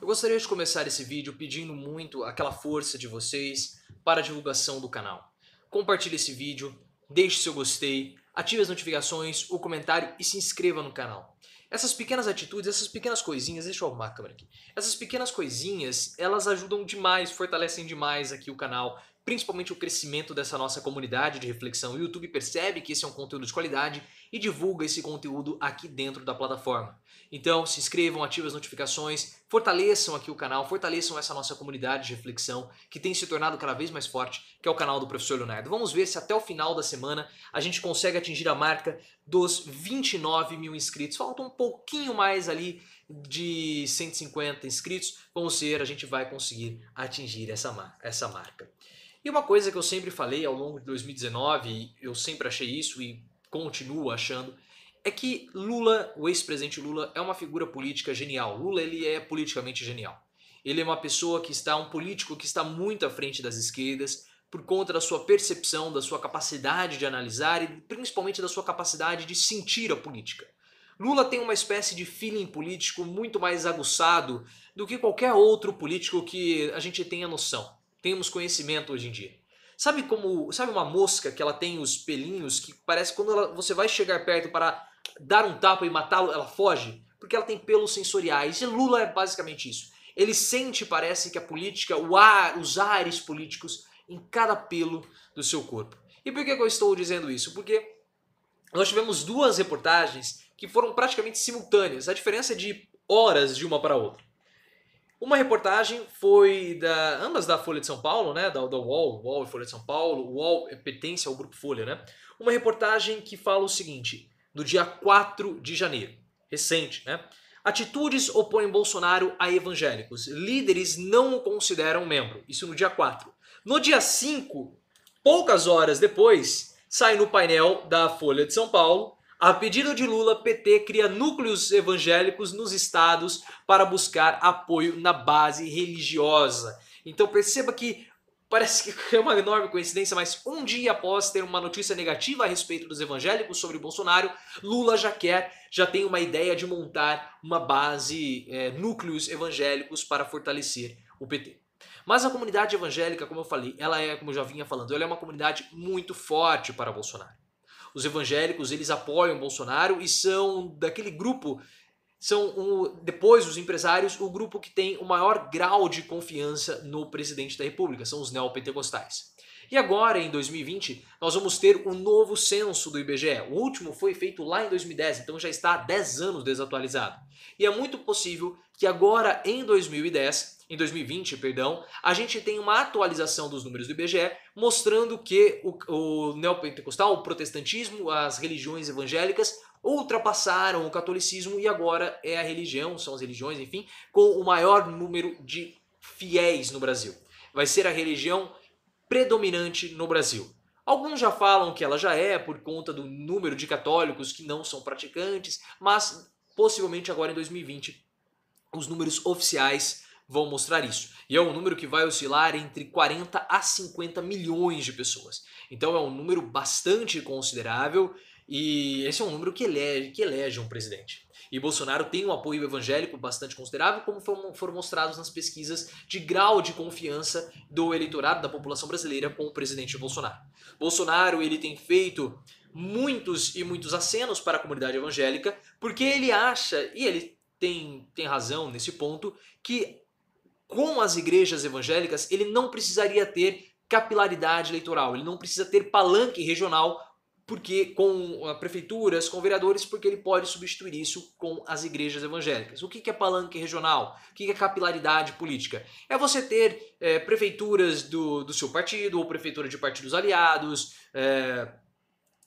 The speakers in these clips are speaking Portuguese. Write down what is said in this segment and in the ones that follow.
Eu gostaria de começar esse vídeo pedindo muito aquela força de vocês para a divulgação do canal. Compartilhe esse vídeo, deixe seu gostei, ative as notificações, o comentário e se inscreva no canal. Essas pequenas atitudes, essas pequenas coisinhas, deixa eu arrumar a câmera aqui. Essas pequenas coisinhas, elas ajudam demais, fortalecem demais aqui o canal, principalmente o crescimento dessa nossa comunidade de reflexão. O YouTube percebe que esse é um conteúdo de qualidade e divulga esse conteúdo aqui dentro da plataforma. Então se inscrevam, ativem as notificações, fortaleçam aqui o canal, fortaleçam essa nossa comunidade de reflexão que tem se tornado cada vez mais forte, que é o canal do Professor Leonardo. Vamos ver se até o final da semana a gente consegue atingir a marca dos 29 mil inscritos. Falta um pouquinho mais ali de 150 inscritos. Vamos ver, a gente vai conseguir atingir essa marca. E uma coisa que eu sempre falei ao longo de 2019, eu sempre achei isso e continuo achando, é que Lula, o ex-presidente Lula, é uma figura política genial. Lula, ele é politicamente genial. Ele é uma pessoa que está, um político que está muito à frente das esquerdas por conta da sua percepção, da sua capacidade de analisar e principalmente da sua capacidade de sentir a política. Lula tem uma espécie de feeling político muito mais aguçado do que qualquer outro político que a gente tenha noção. Temos conhecimento hoje em dia. Sabe uma mosca que ela tem os pelinhos que parece que quando você vai chegar perto para dar um tapa e matá-lo, ela foge? Porque ela tem pelos sensoriais. E Lula é basicamente isso. Ele sente, parece que a política, os ares políticos em cada pelo do seu corpo. E por que eu estou dizendo isso? Porque nós tivemos duas reportagens que foram praticamente simultâneas. A diferença é de horas de uma para a outra. Uma reportagem foi ambas da Folha de São Paulo, né, da UOL e Folha de São Paulo. O UOL pertence ao Grupo Folha, né? Uma reportagem que fala o seguinte, do dia 4 de janeiro, recente, né? Atitudes opõem Bolsonaro a evangélicos. Líderes não o consideram membro. Isso no dia 4. No dia 5, poucas horas depois, sai no painel da Folha de São Paulo: a pedido de Lula, PT cria núcleos evangélicos nos estados para buscar apoio na base religiosa. Então perceba que parece que é uma enorme coincidência, mas um dia após ter uma notícia negativa a respeito dos evangélicos sobre Bolsonaro, Lula já tem uma ideia de montar uma base, núcleos evangélicos para fortalecer o PT. Mas a comunidade evangélica, como eu falei, ela é, como eu já vinha falando, ela é uma comunidade muito forte para Bolsonaro. Os evangélicos, eles apoiam Bolsonaro e são daquele grupo, depois os empresários, o grupo que tem o maior grau de confiança no presidente da república, são os neopentecostais. E agora, em 2020, nós vamos ter um novo censo do IBGE. O último foi feito lá em 2010, então já está há 10 anos desatualizado. E é muito possível que agora, em 2020, a gente tenha uma atualização dos números do IBGE mostrando que o neopentecostal, o protestantismo, as religiões evangélicas ultrapassaram o catolicismo e agora é a religião, são as religiões, enfim, com o maior número de fiéis no Brasil. Vai ser a religião predominante no Brasil. Alguns já falam que ela já é por conta do número de católicos que não são praticantes, mas possivelmente agora em 2020 os números oficiais vão mostrar isso. E é um número que vai oscilar entre 40 a 50 milhões de pessoas. Então é um número bastante considerável e esse é um número que elege um presidente. E Bolsonaro tem um apoio evangélico bastante considerável, como foram mostrados nas pesquisas de grau de confiança do eleitorado da população brasileira com o presidente Bolsonaro. Bolsonaro, ele tem feito muitos e muitos acenos para a comunidade evangélica, porque ele acha, e ele tem razão nesse ponto, que com as igrejas evangélicas ele não precisaria ter capilaridade eleitoral, ele não precisa ter palanque regional porque com prefeituras, com vereadores, porque ele pode substituir isso com as igrejas evangélicas. O que é palanque regional? O que é capilaridade política? É você ter prefeituras do seu partido ou prefeitura de partidos aliados,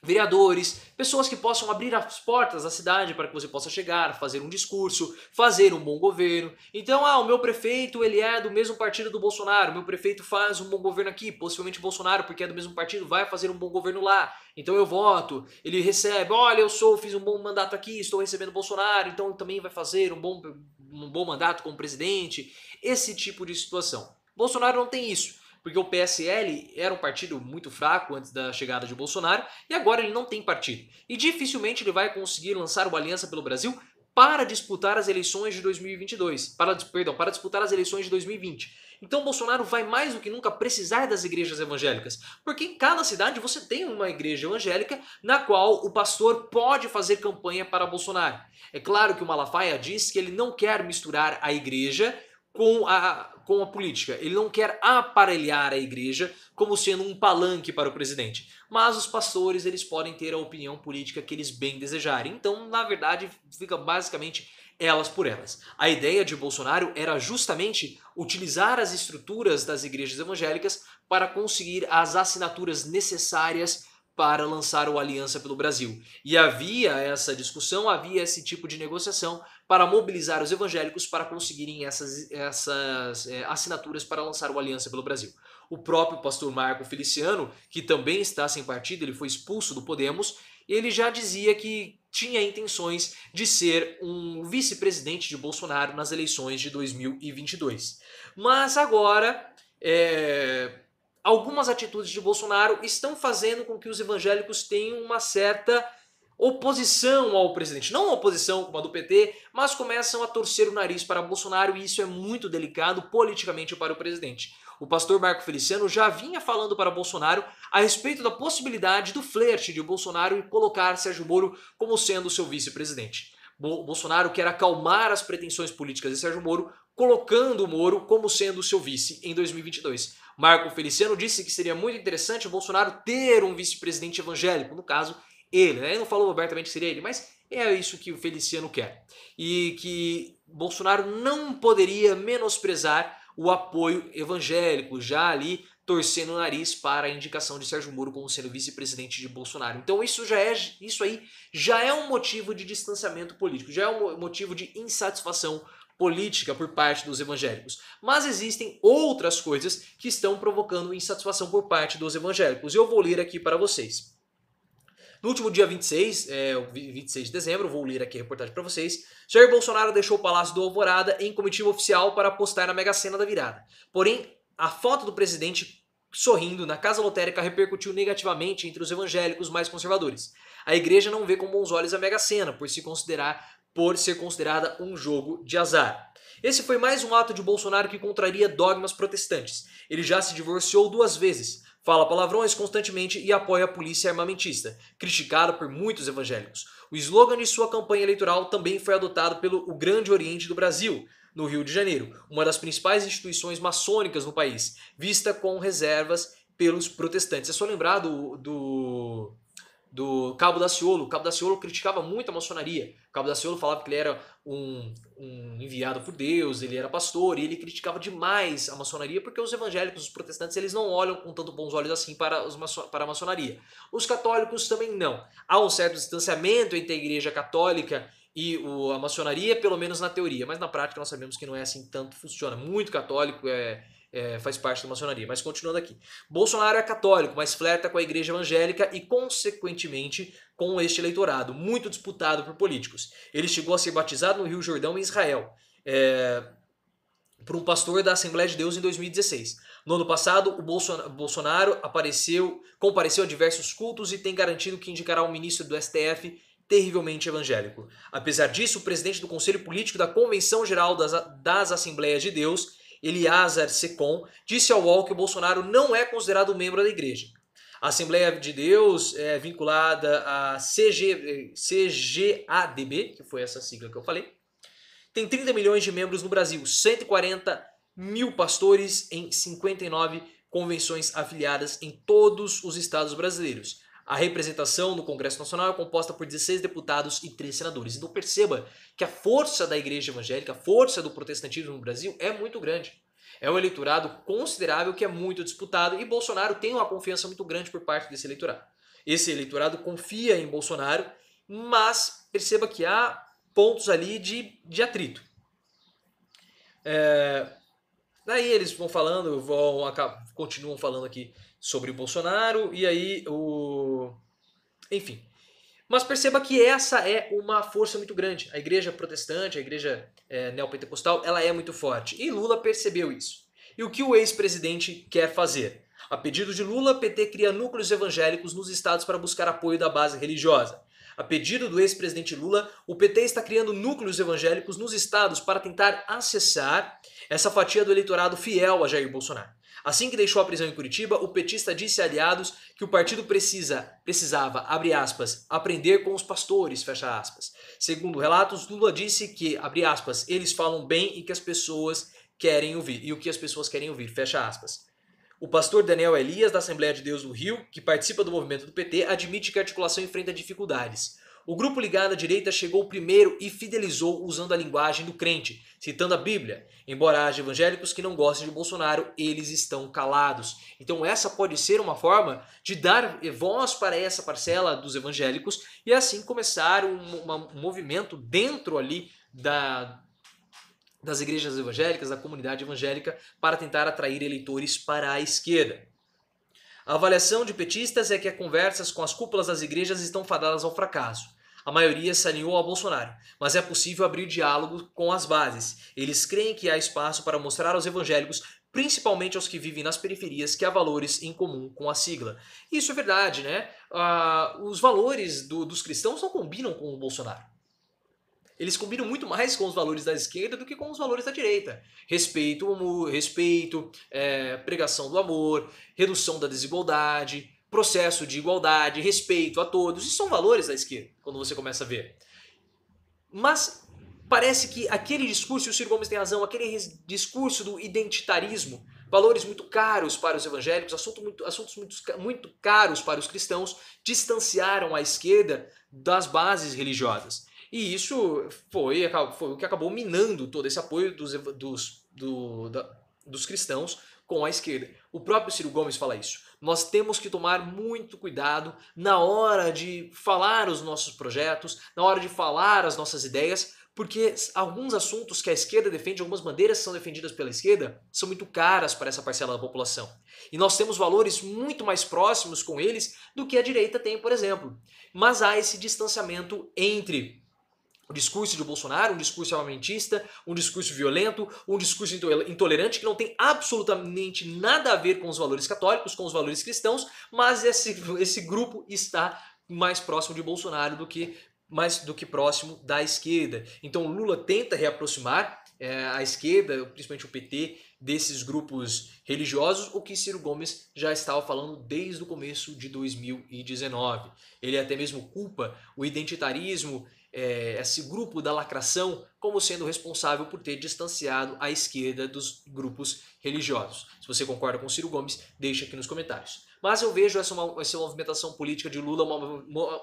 vereadores, pessoas que possam abrir as portas da cidade para que você possa chegar, fazer um discurso, fazer um bom governo. Então, o meu prefeito ele é do mesmo partido do Bolsonaro, o meu prefeito faz um bom governo aqui, possivelmente Bolsonaro, porque é do mesmo partido, vai fazer um bom governo lá. Então eu voto, ele recebe, olha, fiz um bom mandato aqui, estou recebendo Bolsonaro, então ele também vai fazer um bom mandato como presidente. Esse tipo de situação. Bolsonaro não tem isso. Porque o PSL era um partido muito fraco antes da chegada de Bolsonaro e agora ele não tem partido. E dificilmente ele vai conseguir lançar uma aliança pelo Brasil, para disputar as eleições de 2022, para disputar as eleições de 2020. Então Bolsonaro vai mais do que nunca precisar das igrejas evangélicas, porque em cada cidade você tem uma igreja evangélica na qual o pastor pode fazer campanha para Bolsonaro. É claro que o Malafaia diz que ele não quer misturar a igreja com a política. Ele não quer aparelhar a igreja como sendo um palanque para o presidente. Mas os pastores, eles podem ter a opinião política que eles bem desejarem. Então, na verdade, fica basicamente elas por elas. A ideia de Bolsonaro era justamente utilizar as estruturas das igrejas evangélicas para conseguir as assinaturas necessárias para lançar o Aliança pelo Brasil. E havia essa discussão, havia esse tipo de negociação para mobilizar os evangélicos para conseguirem essas assinaturas para lançar o Aliança pelo Brasil. O próprio pastor Marco Feliciano, que também está sem partido, ele foi expulso do Podemos, ele já dizia que tinha intenções de ser um vice-presidente de Bolsonaro nas eleições de 2022. Mas agora, algumas atitudes de Bolsonaro estão fazendo com que os evangélicos tenham uma certa oposição ao presidente. Não uma oposição como a do PT, mas começam a torcer o nariz para Bolsonaro e isso é muito delicado politicamente para o presidente. O pastor Marco Feliciano já vinha falando para Bolsonaro a respeito da possibilidade do flerte de Bolsonaro e colocar Sérgio Moro como sendo seu vice-presidente. Bolsonaro quer acalmar as pretensões políticas de Sérgio Moro, colocando o Moro como sendo seu vice em 2022. Marco Feliciano disse que seria muito interessante o Bolsonaro ter um vice-presidente evangélico, no caso, ele, né? Ele não falou abertamente que seria ele, mas é isso que o Feliciano quer. E que Bolsonaro não poderia menosprezar o apoio evangélico, já ali torcendo o nariz para a indicação de Sérgio Moro como sendo vice-presidente de Bolsonaro. Então isso aí já é um motivo de distanciamento político, já é um motivo de insatisfação política por parte dos evangélicos. Mas existem outras coisas que estão provocando insatisfação por parte dos evangélicos. E eu vou ler aqui para vocês. No último dia 26 de dezembro, vou ler aqui a reportagem para vocês, Jair Bolsonaro deixou o Palácio do Alvorada em comitiva oficial para apostar na Mega Sena da virada. Porém, a foto do presidente sorrindo na casa lotérica repercutiu negativamente entre os evangélicos mais conservadores. A igreja não vê com bons olhos a Mega Sena, por ser considerada um jogo de azar. Esse foi mais um ato de Bolsonaro que contraria dogmas protestantes. Ele já se divorciou 2 vezes. Fala palavrões constantemente e apoia a polícia armamentista, criticado por muitos evangélicos. O slogan de sua campanha eleitoral também foi adotado pelo o Grande Oriente do Brasil, no Rio de Janeiro, uma das principais instituições maçônicas no país, vista com reservas pelos protestantes. É só lembrar do Cabo Daciolo. O Cabo Daciolo criticava muito a maçonaria. O Cabo Daciolo falava que ele era um enviado por Deus, ele era pastor, e ele criticava demais a maçonaria porque os evangélicos, os protestantes, eles não olham com tanto bons olhos assim para a maçonaria. Os católicos também não. Há um certo distanciamento entre a igreja católica e a maçonaria, pelo menos na teoria, mas na prática nós sabemos que não é assim tanto funciona. Muito católico faz parte da maçonaria. Mas continuando aqui. Bolsonaro é católico, mas flerta com a igreja evangélica e, consequentemente, com este eleitorado, muito disputado por políticos. Ele chegou a ser batizado no Rio Jordão, em Israel, por um pastor da Assembleia de Deus em 2016. No ano passado, o Bolsonaro compareceu a diversos cultos e tem garantido que indicará um ministro do STF terrivelmente evangélico. Apesar disso, o presidente do Conselho Político da Convenção Geral das Assembleias de Deus, Eliezer Secom, disse ao UOL que o Bolsonaro não é considerado membro da igreja. A Assembleia de Deus é vinculada à CGADB, que foi essa sigla que eu falei, tem 30 milhões de membros no Brasil, 140 mil pastores em 59 convenções afiliadas em todos os estados brasileiros. A representação no Congresso Nacional é composta por 16 deputados e 3 senadores. Então perceba que a força da igreja evangélica, a força do protestantismo no Brasil é muito grande. É um eleitorado considerável que é muito disputado e Bolsonaro tem uma confiança muito grande por parte desse eleitorado. Esse eleitorado confia em Bolsonaro, mas perceba que há pontos ali de atrito. Daí eles vão falando, continuam falando aqui sobre o Bolsonaro, e aí enfim. Mas perceba que essa é uma força muito grande. A igreja protestante, a igreja neopentecostal, ela é muito forte. E Lula percebeu isso. E o que o ex-presidente quer fazer? A pedido de Lula, PT cria núcleos evangélicos nos estados para buscar apoio da base religiosa. A pedido do ex-presidente Lula, o PT está criando núcleos evangélicos nos estados para tentar acessar essa fatia do eleitorado fiel a Jair Bolsonaro. Assim que deixou a prisão em Curitiba, o petista disse a aliados que o partido precisava, abre aspas, aprender com os pastores, fecha aspas. Segundo relatos, Lula disse que, abre aspas, eles falam bem e que as pessoas querem ouvir, e o que as pessoas querem ouvir, fecha aspas. O pastor Daniel Elias, da Assembleia de Deus do Rio, que participa do movimento do PT, admite que a articulação enfrenta dificuldades. O grupo ligado à direita chegou primeiro e fidelizou usando a linguagem do crente, citando a Bíblia. Embora haja evangélicos que não gostem de Bolsonaro, eles estão calados. Então essa pode ser uma forma de dar voz para essa parcela dos evangélicos e assim começar um movimento dentro ali das igrejas evangélicas, da comunidade evangélica, para tentar atrair eleitores para a esquerda. A avaliação de petistas é que as conversas com as cúpulas das igrejas estão fadadas ao fracasso. A maioria se alinhou a Bolsonaro, mas é possível abrir diálogo com as bases. Eles creem que há espaço para mostrar aos evangélicos, principalmente aos que vivem nas periferias, que há valores em comum com a sigla. Isso é verdade, né? Os valores dos cristãos não combinam com o Bolsonaro. Eles combinam muito mais com os valores da esquerda do que com os valores da direita. Respeito, pregação do amor, redução da desigualdade, processo de igualdade, respeito a todos. Isso são valores da esquerda, quando você começa a ver. Mas parece que aquele discurso, e o Ciro Gomes tem razão, aquele discurso do identitarismo, valores muito caros para os evangélicos, assuntos muito caros para os cristãos, distanciaram a esquerda das bases religiosas. E isso foi o que acabou minando todo esse apoio dos cristãos com a esquerda. O próprio Ciro Gomes fala isso. Nós temos que tomar muito cuidado na hora de falar os nossos projetos, na hora de falar as nossas ideias, porque alguns assuntos que a esquerda defende, algumas bandeiras que são defendidas pela esquerda, são muito caras para essa parcela da população. E nós temos valores muito mais próximos com eles do que a direita tem, por exemplo. Mas há esse distanciamento entre o discurso de Bolsonaro, um discurso armamentista, um discurso violento, um discurso intolerante que não tem absolutamente nada a ver com os valores católicos, com os valores cristãos, mas esse grupo está mais próximo de Bolsonaro do que próximo da esquerda. Então Lula tenta reaproximar a esquerda, principalmente o PT, desses grupos religiosos, o que Ciro Gomes já estava falando desde o começo de 2019. Ele até mesmo culpa o identitarismo, esse grupo da lacração, como sendo responsável por ter distanciado a esquerda dos grupos religiosos. Se você concorda com o Ciro Gomes, deixa aqui nos comentários. Mas eu vejo essa movimentação política de Lula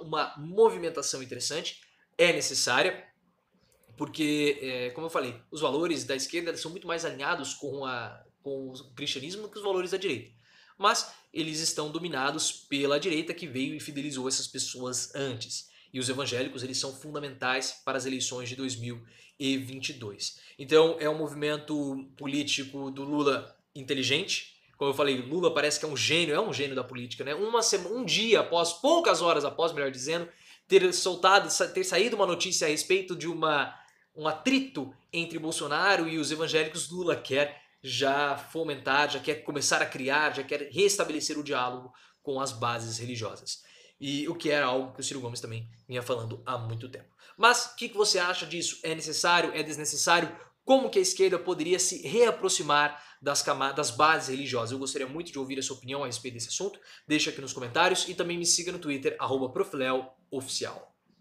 uma movimentação interessante, é necessária, porque, como eu falei, os valores da esquerda são muito mais alinhados com o cristianismo do que os valores da direita. Mas eles estão dominados pela direita que veio e fidelizou essas pessoas antes. E os evangélicos, eles são fundamentais para as eleições de 2022. Então é um movimento político do Lula inteligente. Como eu falei, Lula parece que é um gênio da política, né? Um dia após, poucas horas após, melhor dizendo, ter saído uma notícia a respeito de um atrito entre Bolsonaro e os evangélicos, Lula quer já fomentar, já quer começar a criar, já quer restabelecer o diálogo com as bases religiosas. E o que era algo que o Ciro Gomes também vinha falando há muito tempo. Mas o que você acha disso? É necessário? É desnecessário? Como que a esquerda poderia se reaproximar das bases religiosas? Eu gostaria muito de ouvir a sua opinião a respeito desse assunto. Deixa aqui nos comentários e também me siga no Twitter, @profileoficial.